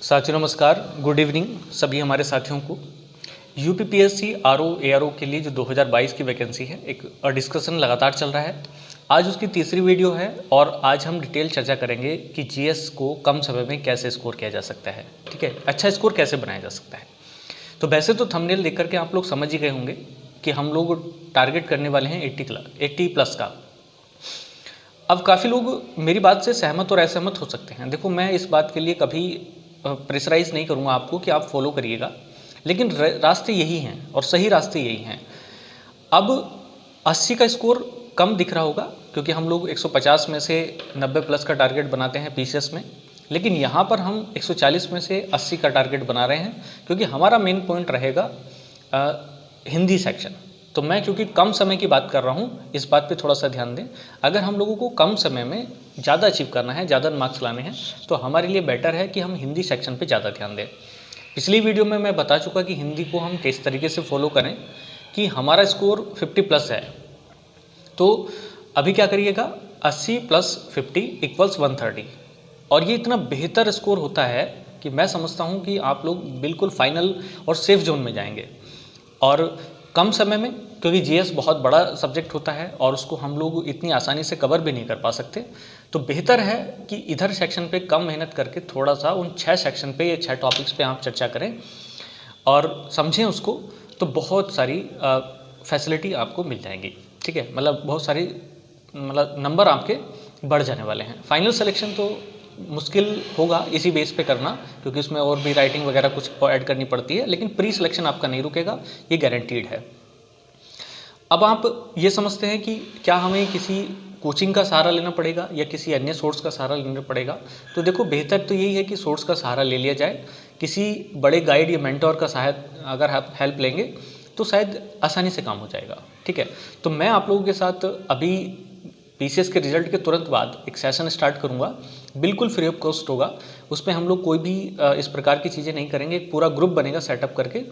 साथियों नमस्कार, good evening सभी हमारे साथियों को। यूपीपीएससी आरओ एआरओ के लिए जो 2022 की वैकेंसी है, एक डिस्कशन लगातार चल रहा है। आज उसकी तीसरी वीडियो है और आज हम डिटेल चर्चा करेंगे कि जीएस को कम समय में कैसे स्कोर किया जा सकता है। ठीक है, अच्छा स्कोर कैसे बनाया जा सकता है। तो वैसे तो थंबनेल देख करके आप लोग समझ ही गए होंगे कि हम लोग टारगेट करने वाले हैं 80 प्लस का। अब काफ़ी लोग मेरी बात से सहमत और असहमत हो सकते हैं। देखो, मैं इस बात के लिए कभी प्रेशराइज नहीं करूँगा आपको कि आप फॉलो करिएगा, लेकिन रास्ते यही हैं और सही रास्ते यही हैं। अब 80 का स्कोर कम दिख रहा होगा क्योंकि हम लोग 150 में से 90 प्लस का टारगेट बनाते हैं पीसीएस में, लेकिन यहाँ पर हम 140 में से 80 का टारगेट बना रहे हैं क्योंकि हमारा मेन पॉइंट रहेगा हिंदी सेक्शन। तो मैं क्योंकि कम समय की बात कर रहा हूँ, इस बात पे थोड़ा सा ध्यान दें। अगर हम लोगों को कम समय में ज़्यादा अचीव करना है, ज़्यादा मार्क्स लाने हैं, तो हमारे लिए बेटर है कि हम हिंदी सेक्शन पे ज़्यादा ध्यान दें। पिछली वीडियो में मैं बता चुका कि हिंदी को हम किस तरीके से फॉलो करें कि हमारा स्कोर 50 प्लस है। तो अभी क्या करिएगा, 80 प्लस 50 इक्वल्स 130, और ये इतना बेहतर स्कोर होता है कि मैं समझता हूँ कि आप लोग बिल्कुल फाइनल और सेफ जोन में जाएंगे। और कम समय में, क्योंकि जीएस बहुत बड़ा सब्जेक्ट होता है और उसको हम लोग इतनी आसानी से कवर भी नहीं कर पा सकते, तो बेहतर है कि इधर सेक्शन पे कम मेहनत करके थोड़ा सा उन 6 सेक्शन पे या 6 टॉपिक्स पे आप चर्चा करें और समझें उसको, तो बहुत सारी फैसिलिटी आपको मिल जाएंगी। ठीक है, मतलब बहुत सारी नंबर आपके बढ़ जाने वाले हैं। फाइनल सिलेक्शन तो मुश्किल होगा इसी बेस पे करना, क्योंकि उसमें और भी राइटिंग वगैरह कुछ ऐड करनी पड़ती है, लेकिन प्री सिलेक्शन आपका नहीं रुकेगा, ये गारंटीड है। अब आप ये समझते हैं कि क्या हमें किसी कोचिंग का सहारा लेना पड़ेगा या किसी अन्य सोर्स का सहारा लेना पड़ेगा। तो देखो, बेहतर तो यही है कि सोर्स का सहारा ले लिया जाए। किसी बड़े गाइड या मेंटोर का सहायता अगर आप हेल्प लेंगे तो शायद आसानी से काम हो जाएगा। ठीक है, तो मैं आप लोगों के साथ अभी पीसीएस के रिजल्ट के तुरंत बाद एक सेशन स्टार्ट करूंगा, बिल्कुल फ्री ऑफ कॉस्ट होगा। उसमें हम लोग कोई भी इस प्रकार की चीज़ें नहीं करेंगे। एक पूरा ग्रुप बनेगा सेटअप करके,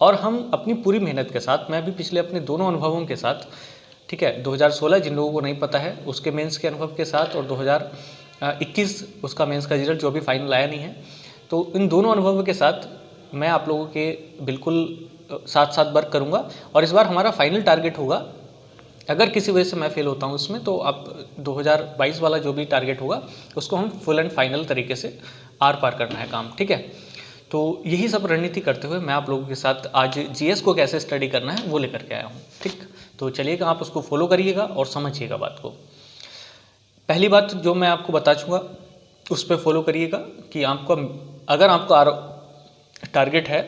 और हम अपनी पूरी मेहनत के साथ, मैं भी पिछले अपने दोनों अनुभवों के साथ, ठीक है, 2016 जिन लोगों को नहीं पता है उसके मेंस के अनुभव के साथ, और 2021 उसका मेंस का रिजल्ट जो अभी फाइनल आया नहीं है, तो इन दोनों अनुभवों के साथ मैं आप लोगों के बिल्कुल साथ साथ वर्क करूँगा। और इस बार हमारा फाइनल टारगेट होगा, अगर किसी वजह से मैं फेल होता हूँ इसमें, तो आप 2022 वाला जो भी टारगेट होगा उसको हम फुल एंड फाइनल तरीके से आर पार करना है काम। ठीक है, तो यही सब रणनीति करते हुए मैं आप लोगों के साथ आज जीएस को कैसे स्टडी करना है वो लेकर के आया हूँ। ठीक, तो चलिएगा, आप उसको फॉलो करिएगा और समझिएगा बात को। पहली बात जो मैं आपको बता चूँगा उस पर फॉलो करिएगा कि आपको, अगर आपका टारगेट है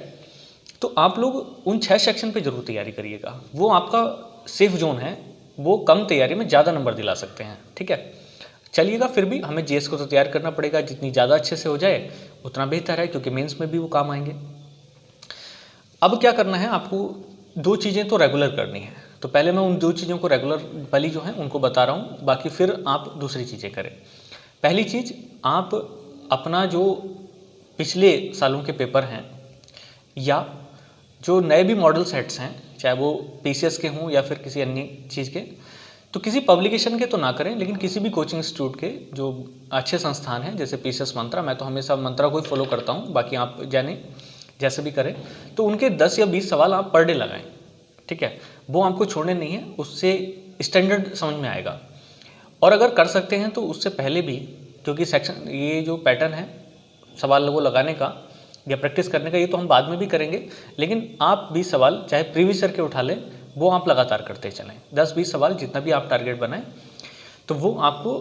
तो आप लोग उन 6 सेक्शन पे जरूर तैयारी करिएगा। वो आपका सेफ जोन है, वो कम तैयारी में ज़्यादा नंबर दिला सकते हैं। ठीक है, चलिएगा, फिर भी हमें जीएस को तो तैयार करना पड़ेगा। जितनी ज़्यादा अच्छे से हो जाए उतना बेहतर है, क्योंकि मेंस में भी वो काम आएंगे। अब क्या करना है, आपको 2 चीज़ें तो रेगुलर करनी है। तो पहले मैं उन 2 चीज़ों को रेगुलर वाली जो हैं उनको बता रहा हूँ, बाकी फिर आप दूसरी चीज़ें करें। पहली चीज़, आप अपना जो पिछले सालों के पेपर हैं या जो नए भी मॉडल सेट्स हैं, चाहे वो पीसीएस के हों या फिर किसी अन्य चीज़ के, तो किसी पब्लिकेशन के तो ना करें, लेकिन किसी भी कोचिंग इंस्टीट्यूट के जो अच्छे संस्थान हैं, जैसे पीसीएस मंत्रा, मैं तो हमेशा मंत्रा को ही फॉलो करता हूँ, बाकी आप जाने जैसे भी करें, तो उनके 10 या 20 सवाल आप पर डे लगाएं। ठीक है, वो आपको छोड़ने नहीं है, उससे स्टैंडर्ड समझ में आएगा। और अगर कर सकते हैं तो उससे पहले भी, क्योंकि सेक्शन ये जो पैटर्न है सवाल वो लगाने का या प्रैक्टिस करने का, ये तो हम बाद में भी करेंगे, लेकिन आप 20 सवाल चाहे प्रीवियस ईयर के उठा लें, वो आप लगातार करते चलें। 10-20 सवाल जितना भी आप टारगेट बनाएं, तो वो आपको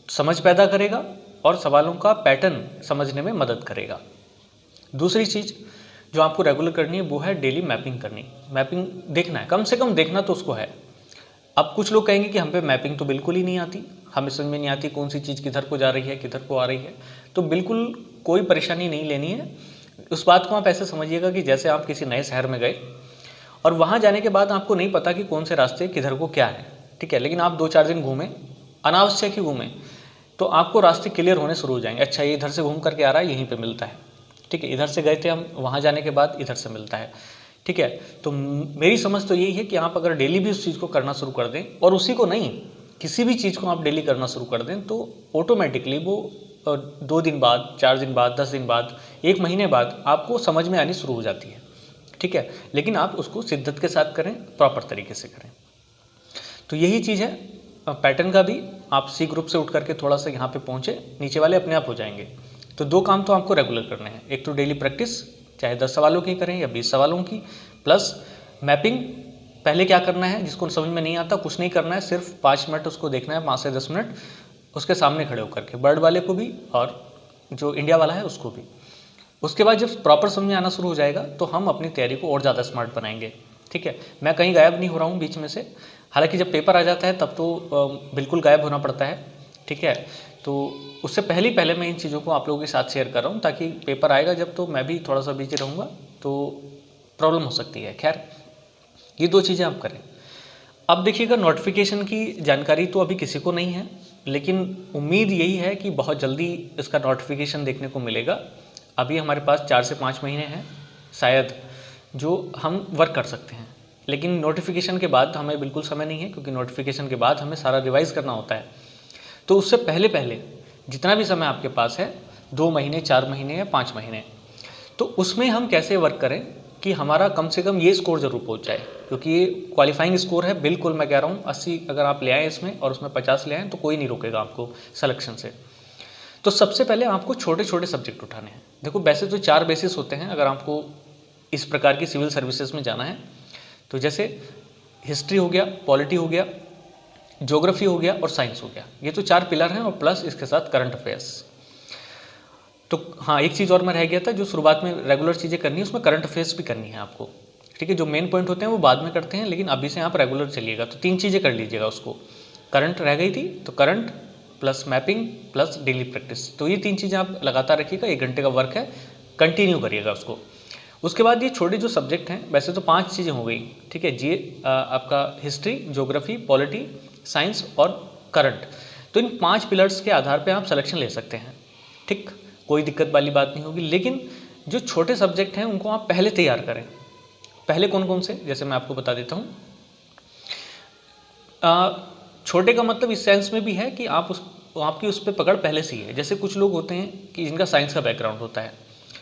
समझ पैदा करेगा और सवालों का पैटर्न समझने में मदद करेगा। दूसरी चीज़ जो आपको रेगुलर करनी है वो है डेली मैपिंग करनी। मैपिंग देखना है, कम से कम देखना तो उसको है। अब कुछ लोग कहेंगे कि हम पे मैपिंग तो बिल्कुल ही नहीं आती, हमें समझ में नहीं आती कौन सी चीज़ किधर को जा रही है, किधर को आ रही है। तो बिल्कुल कोई परेशानी नहीं लेनी है। उस बात को आप ऐसे समझिएगा कि जैसे आप किसी नए शहर में गए और वहाँ जाने के बाद आपको नहीं पता कि कौन से रास्ते किधर को क्या है। ठीक है, लेकिन आप 2-4 दिन घूमें, अनावश्यक ही घूमें, तो आपको रास्ते क्लियर होने शुरू हो जाएंगे। अच्छा, ये इधर से घूम करके आ रहा है, यहीं पे मिलता है। ठीक है, इधर से गए थे हम, वहाँ जाने के बाद इधर से मिलता है। ठीक है, तो मेरी समझ तो यही है कि आप अगर डेली भी उस चीज़ को करना शुरू कर दें, और उसी को नहीं, किसी भी चीज़ को आप डेली करना शुरू कर दें, तो ऑटोमेटिकली वो 2 दिन बाद, 4 दिन बाद, 10 दिन बाद, 1 महीने बाद आपको समझ में आनी शुरू हो जाती है, ठीक है। लेकिन आप उसको शिद्दत के साथ करें, प्रॉपर तरीके से करें। तो यही चीज़ है पैटर्न का भी। आप सी ग्रुप से उठ करके थोड़ा सा यहाँ पे पहुँचे, नीचे वाले अपने आप हो जाएंगे। तो 2 काम तो आपको रेगुलर करने हैं, एक तो डेली प्रैक्टिस, चाहे 10 सवालों की करें या 20 सवालों की, प्लस मैपिंग। पहले क्या करना है, जिसको समझ में नहीं आता कुछ नहीं करना है, सिर्फ 5 मिनट उसको देखना है, 5 से 10 मिनट उसके सामने खड़े होकर के, बर्ड वाले को भी और जो इंडिया वाला है उसको भी। उसके बाद जब प्रॉपर समझ में आना शुरू हो जाएगा तो हम अपनी तैयारी को और ज़्यादा स्मार्ट बनाएंगे, ठीक है। मैं कहीं गायब नहीं हो रहा हूँ बीच में से, हालांकि जब पेपर आ जाता है तब तो बिल्कुल गायब होना पड़ता है, ठीक है। तो उससे पहले मैं इन चीज़ों को आप लोगों के साथ शेयर कर रहा हूँ, ताकि पेपर आएगा जब तो मैं भी थोड़ा सा बिजी रहूँगा तो प्रॉब्लम हो सकती है। खैर, ये 2 चीज़ें आप करें। अब देखिएगा, नोटिफिकेशन की जानकारी तो अभी किसी को नहीं है, लेकिन उम्मीद यही है कि बहुत जल्दी इसका नोटिफिकेशन देखने को मिलेगा। अभी हमारे पास 4 से 5 महीने हैं शायद, जो हम वर्क कर सकते हैं, लेकिन नोटिफिकेशन के बाद हमें बिल्कुल समय नहीं है, क्योंकि नोटिफिकेशन के बाद हमें सारा रिवाइज़ करना होता है। तो उससे पहले जितना भी समय आपके पास है, 2 महीने, 4 महीने या 5 महीने, तो उसमें हम कैसे वर्क करें कि हमारा कम से कम ये स्कोर जरूर पहुंच जाए, क्योंकि ये क्वालिफाइंग स्कोर है। बिल्कुल मैं कह रहा हूँ 80 अगर आप ले आए इसमें और उसमें 50 ले आए तो कोई नहीं रोकेगा आपको सिलेक्शन से। तो सबसे पहले आपको छोटे छोटे सब्जेक्ट उठाने हैं। देखो, वैसे तो 4 बेसिस होते हैं अगर आपको इस प्रकार की सिविल सर्विसेज में जाना है। तो जैसे हिस्ट्री हो गया, पॉलिटी हो गया, ज्योग्राफी हो गया और साइंस हो गया, ये तो 4 पिलर हैं, और प्लस इसके साथ करंट अफेयर्स। तो हाँ, एक चीज़ और मैं रह गया था, जो शुरुआत में रेगुलर चीज़ें करनी है उसमें करंट अफेयर्स भी करनी है आपको, ठीक है। जो मेन पॉइंट होते हैं वो बाद में करते हैं, लेकिन अभी से आप रेगुलर चलिएगा। तो 3 चीज़ें कर लीजिएगा उसको। करंट रह गई थी तो current plus mapping plus daily practice, तो ये 3 चीज़ें आप लगातार रखिएगा। 1 घंटे का वर्क है, कंटिन्यू करिएगा उसको। उसके बाद ये छोटे जो सब्जेक्ट हैं, वैसे तो 5 चीज़ें हो गई, ठीक है जी। आपका हिस्ट्री, ज्योग्राफी, पॉलिटी, साइंस और करंट। तो इन 5 पिलर्स के आधार पे आप सिलेक्शन ले सकते हैं, ठीक, कोई दिक्कत वाली बात नहीं होगी। लेकिन जो छोटे सब्जेक्ट हैं उनको आप पहले तैयार करें। पहले कौन कौन से, जैसे मैं आपको बता देता हूँ। छोटे का मतलब इस सेंस में भी है कि आपकी उस पर पकड़ पहले से ही है। जैसे कुछ लोग होते हैं कि जिनका साइंस का बैकग्राउंड होता है,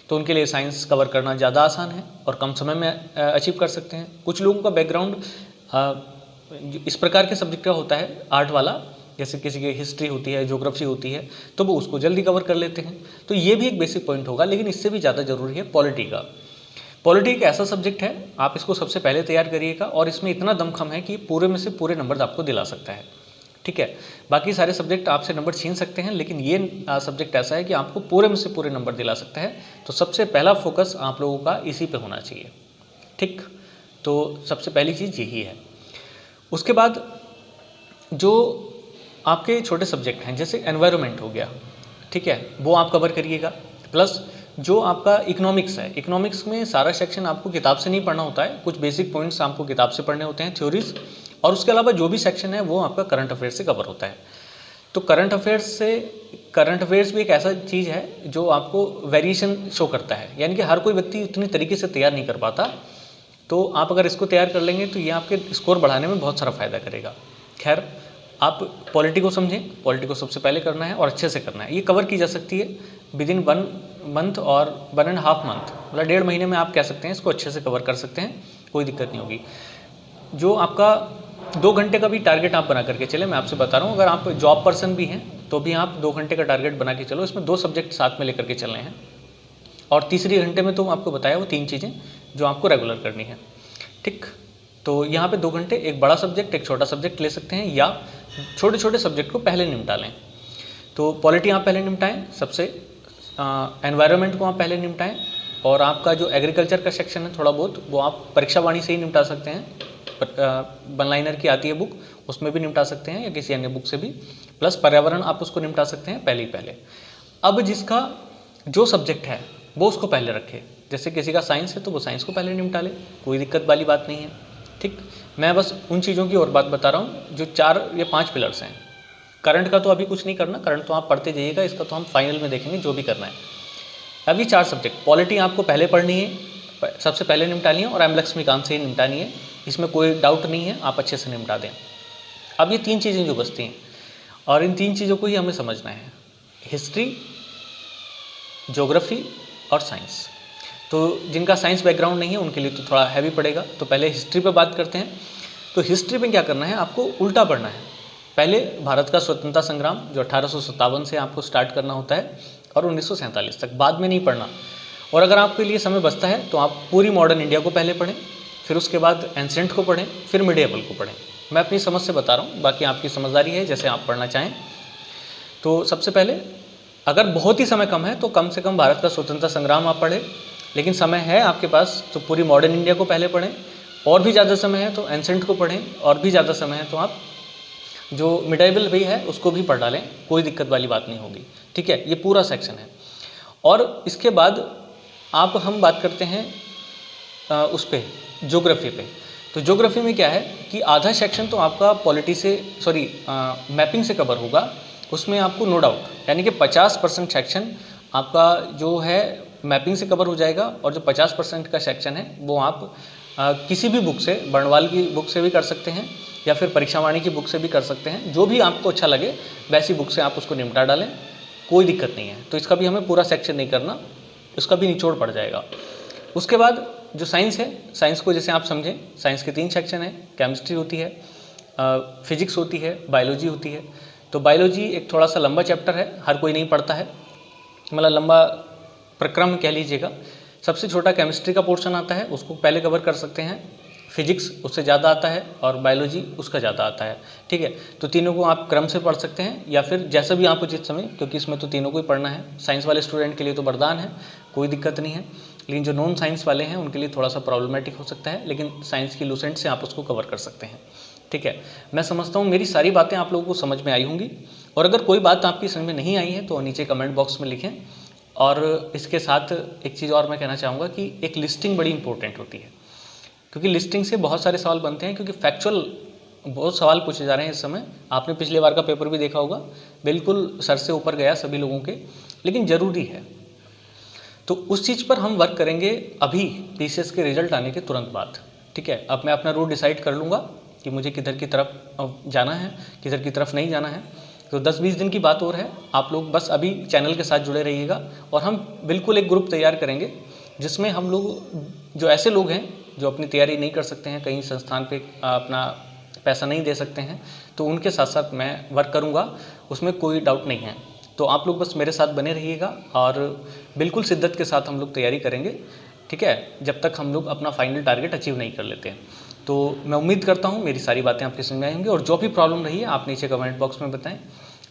तो उनके लिए साइंस कवर करना ज़्यादा आसान है और कम समय में अचीव कर सकते हैं। कुछ लोगों का बैकग्राउंड इस प्रकार के सब्जेक्ट का होता है, आर्ट वाला, जैसे किसी की हिस्ट्री होती है, ज्योग्राफी होती है, तो वो उसको जल्दी कवर कर लेते हैं। तो ये भी एक बेसिक पॉइंट होगा, लेकिन इससे भी ज़्यादा जरूरी है पॉलिटी का। पॉलिटी एक ऐसा सब्जेक्ट है, आप इसको सबसे पहले तैयार करिएगा, और इसमें इतना दमखम है कि पूरे में से पूरे नंबर आपको दिला सकता है, ठीक है। बाकी सारे सब्जेक्ट आपसे नंबर छीन सकते हैं, लेकिन ये सब्जेक्ट ऐसा है कि आपको पूरे में से पूरे नंबर दिला सकता है। तो सबसे पहला फोकस आप लोगों का इसी पे होना चाहिए, ठीक। तो सबसे पहली चीज़ यही है। उसके बाद जो आपके छोटे सब्जेक्ट हैं, जैसे एनवायरनमेंट हो गया, ठीक है, वो आप कवर करिएगा। प्लस जो आपका इकोनॉमिक्स है, इकोनॉमिक्स में सारा सेक्शन आपको किताब से नहीं पढ़ना होता है, कुछ बेसिक पॉइंट्स आपको किताब से पढ़ने होते हैं, थ्योरीज, और उसके अलावा जो भी सेक्शन है वो आपका करंट अफेयर्स से कवर होता है। तो करंट अफेयर्स भी एक ऐसा चीज़ है जो आपको वेरिएशन शो करता है, यानी कि हर कोई व्यक्ति उतनी तरीके से तैयार नहीं कर पाता। तो आप अगर इसको तैयार कर लेंगे तो ये आपके स्कोर बढ़ाने में बहुत सारा फायदा करेगा। खैर, आप पॉलिटी को समझें, पॉलिटी को सबसे पहले करना है और अच्छे से करना है। ये कवर की जा सकती है विद इन 1 मंथ और 1.5 मंथ, मतलब 1.5 महीने में आप कह सकते हैं इसको अच्छे से कवर कर सकते हैं, कोई दिक्कत नहीं होगी। जो आपका 2 घंटे का भी टारगेट आप बना करके चले, मैं आपसे बता रहा हूँ, अगर आप जॉब पर्सन भी हैं तो भी आप 2 घंटे का टारगेट बना के चलो। इसमें 2 सब्जेक्ट साथ में लेकर के चलने हैं, और तीसरी घंटे में तो आपको बताया वो 3 चीज़ें जो आपको रेगुलर करनी है, ठीक। तो यहाँ पे 2 घंटे एक बड़ा सब्जेक्ट, एक छोटा सब्जेक्ट ले सकते हैं, या छोटे छोटे सब्जेक्ट को पहले निपटा लें। तो पॉलिटी आप पहले निपटाएं सबसे, एनवायरनमेंट को आप पहले निपटाएं, और आपका जो एग्रीकल्चर का सेक्शन है थोड़ा बहुत, वो आप परीक्षा वाणी से ही निपटा सकते हैं। 1 लाइनर की आती है बुक, उसमें भी निपटा सकते हैं, या किसी अन्य बुक से भी। प्लस पर्यावरण आप उसको निपटा सकते हैं पहले। अब जिसका जो सब्जेक्ट है वो उसको पहले रखे। जैसे किसी का साइंस है तो वो साइंस को पहले निपटा ले, कोई दिक्कत वाली बात नहीं है, ठीक। मैं बस उन चीज़ों की और बात बता रहा हूँ जो 4 या 5 पिलर्स हैं। करंट का तो अभी कुछ नहीं करना, करंट तो आप पढ़ते जाइएगा, इसका तो हम फाइनल में देखेंगे जो भी करना है। अभी 4 सब्जेक्ट, पॉलिटी आपको पहले पढ़नी है, सबसे पहले निपटानी है, और एम लक्ष्मीकांत से ही निपटानी है, इसमें कोई डाउट नहीं है, आप अच्छे से निपटा दें। अब ये 3 चीज़ें जो बचती हैं, और इन 3 चीज़ों को ही हमें समझना है। हिस्ट्री, ज्योग्राफी और साइंस। तो जिनका साइंस बैकग्राउंड नहीं है उनके लिए तो थोड़ा हैवी पड़ेगा। तो पहले हिस्ट्री पे बात करते हैं। तो हिस्ट्री में क्या करना है, आपको उल्टा पढ़ना है। पहले भारत का स्वतंत्रता संग्राम जो 1857 से आपको स्टार्ट करना होता है और 1947 तक, बाद में नहीं पढ़ना। और अगर आपके लिए समय बचता है तो आप पूरी मॉडर्न इंडिया को पहले पढ़ें, फिर उसके बाद एंसेंट को पढ़ें, फिर मिडिएवल को पढ़ें। मैं अपनी समझ से बता रहा हूँ, बाकी आपकी समझदारी है जैसे आप पढ़ना चाहें। तो सबसे पहले अगर बहुत ही समय कम है तो कम से कम भारत का स्वतंत्रता संग्राम आप पढ़ें, लेकिन समय है आपके पास तो पूरी मॉडर्न इंडिया को पहले पढ़ें। और भी ज़्यादा समय है तो एंसेंट को पढ़ें, और भी ज़्यादा समय है तो आप जो मिडाइवल भी है उसको भी पढ़ डालें, कोई दिक्कत वाली बात नहीं होगी। ठीक है, ये पूरा सेक्शन है। और इसके बाद हम बात करते हैं उस पे ज्योग्राफी पे। तो ज्योग्राफी में क्या है कि आधा सेक्शन तो आपका मैपिंग से कवर होगा, उसमें आपको नो डाउट यानी कि 50% सेक्शन आपका जो है मैपिंग से कवर हो जाएगा। और जो 50% का सेक्शन है वो आप किसी भी बुक से, बर्णवाल की बुक से भी कर सकते हैं या फिर परीक्षावाणी की बुक से भी कर सकते हैं। जो भी आपको अच्छा लगे वैसी बुक से आप उसको निपटा डालें, कोई दिक्कत नहीं है। तो इसका भी हमें पूरा सेक्शन नहीं करना, उसका भी निचोड़ पड़ जाएगा। उसके बाद जो साइंस है, साइंस को जैसे आप समझें, साइंस के 3 सेक्शन है। केमिस्ट्री होती है, फिजिक्स होती है, बायोलॉजी होती है। तो बायोलॉजी एक थोड़ा सा लंबा चैप्टर है, हर कोई नहीं पढ़ता है, मतलब लंबा प्रक्रम कह लीजिएगा। सबसे छोटा केमिस्ट्री का पोर्शन आता है, उसको पहले कवर कर सकते हैं। फिजिक्स उससे ज़्यादा आता है और बायोलॉजी उसका ज़्यादा आता है। ठीक है, तो तीनों को आप क्रम से पढ़ सकते हैं या फिर जैसा भी आप उचित समय, क्योंकि इसमें तो तीनों को ही पढ़ना है। साइंस वाले स्टूडेंट के लिए तो वरदान है, कोई दिक्कत नहीं है। लेकिन जो नॉन साइंस वाले हैं उनके लिए थोड़ा सा प्रॉब्लमेटिक हो सकता है, लेकिन साइंस की लूसेंट से आप उसको कवर कर सकते हैं। ठीक है, मैं समझता हूँ मेरी सारी बातें आप लोगों को समझ में आई होंगी। और अगर कोई बात आपकी समझ में नहीं आई है तो नीचे कमेंट बॉक्स में लिखें। और इसके साथ एक चीज़ और मैं कहना चाहूँगा कि एक लिस्टिंग बड़ी इंपॉर्टेंट होती है, क्योंकि लिस्टिंग से बहुत सारे सवाल बनते हैं, क्योंकि फैक्चुअल बहुत सवाल पूछे जा रहे हैं इस समय। आपने पिछले बार का पेपर भी देखा होगा, बिल्कुल सर से ऊपर गया सभी लोगों के, लेकिन ज़रूरी है। तो उस चीज़ पर हम वर्क करेंगे अभी पीसीएस के रिजल्ट आने के तुरंत बाद। ठीक है, अब मैं अपना रूट डिसाइड कर लूँगा कि मुझे किधर की तरफ जाना है, किधर की तरफ नहीं जाना है। तो 10-20 दिन की बात और है, आप लोग बस अभी चैनल के साथ जुड़े रहिएगा। और हम बिल्कुल एक ग्रुप तैयार करेंगे जिसमें हम लोग, जो ऐसे लोग हैं जो अपनी तैयारी नहीं कर सकते हैं, कहीं संस्थान पे अपना पैसा नहीं दे सकते हैं, तो उनके साथ साथ मैं वर्क करूँगा, उसमें कोई डाउट नहीं है। तो आप लोग बस मेरे साथ बने रहिएगा और बिल्कुल शिद्दत के साथ हम लोग तैयारी करेंगे। ठीक है, जब तक हम लोग अपना फाइनल टारगेट अचीव नहीं कर लेते हैं। तो मैं उम्मीद करता हूँ मेरी सारी बातें आपकी समझ में आई होंगी। और जो भी प्रॉब्लम रही है आप नीचे कमेंट बॉक्स में बताएं।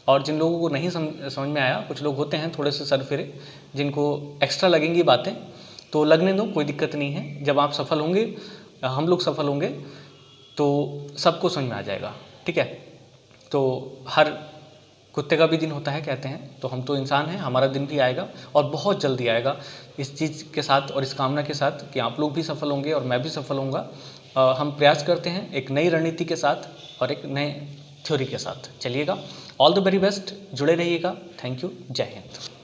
और जिन लोगों को नहीं समझ में आया, कुछ लोग होते हैं थोड़े से सरफिरे, जिनको एक्स्ट्रा लगेंगी बातें, तो लगने दो, कोई दिक्कत नहीं है। जब आप सफल होंगे, हम लोग सफल होंगे, तो सबको समझ में आ जाएगा। ठीक है, तो हर कुत्ते का भी दिन होता है कहते हैं, तो हम तो इंसान हैं, हमारा दिन भी आएगा और बहुत जल्दी आएगा, इस चीज़ के साथ और इस कामना के साथ कि आप लोग भी सफल होंगे और मैं भी सफल होऊंगा। हम प्रयास करते हैं एक नई रणनीति के साथ और एक नए थ्योरी के साथ। चलिएगा, ऑल द वेरी बेस्ट, जुड़े रहिएगा। थैंक यू, जय हिंद।